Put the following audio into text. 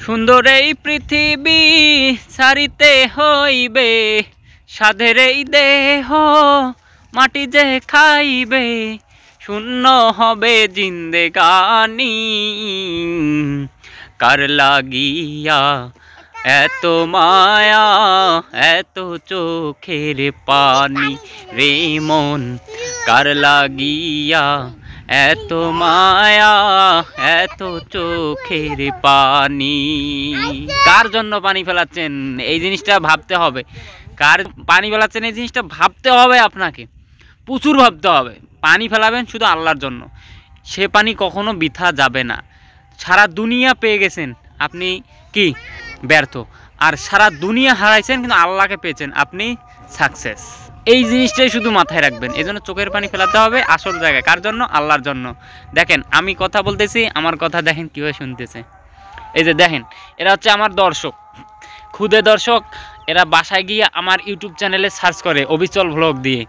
সুন্দর এই পৃথিবী ছাড়িতে হইবে, সাধের এই দেহ মাটি যে খাইবে, শূন্য হবে জিন্দেগানি। কার লাগিয়া এত মায়া, এত চোখের পানি রে মন, কার লাগিয়া এত মায়া, এত চোখের পানি। কার জন্য পানি ফেলাচ্ছেন এই জিনিসটা ভাবতে হবে। কার পানি ফেলাচ্ছেন এই জিনিসটা ভাবতে হবে, আপনাকে প্রচুর ভাবতে হবে। পানি ফেলাবেন শুধু আল্লাহর জন্য, সে পানি কখনো বৃথা যাবে না। সারা দুনিয়া পেয়ে গেছেন, আপনি কি ব্যর্থ, আর সারা দুনিয়া হারাইছেন কিন্তু আল্লাহকে পেয়েছেন, আপনি সাকসেস। এই জিনিসটাই শুধু মাথায় রাখবেন। এই জন্য চোখের পানি ফেলাতে হবে আসল জায়গায়। কার জন্য? আল্লাহর জন্য। দেখেন আমি কথা বলতেছি, আমার কথা দেখেন কীভাবে শুনতেছে। এই যে দেখেন, এরা হচ্ছে আমার দর্শক, খুদে দর্শক। এরা বাসায় গিয়ে আমার ইউটিউব চ্যানেলে সার্চ করে অবিচল ভ্লগ দিয়ে।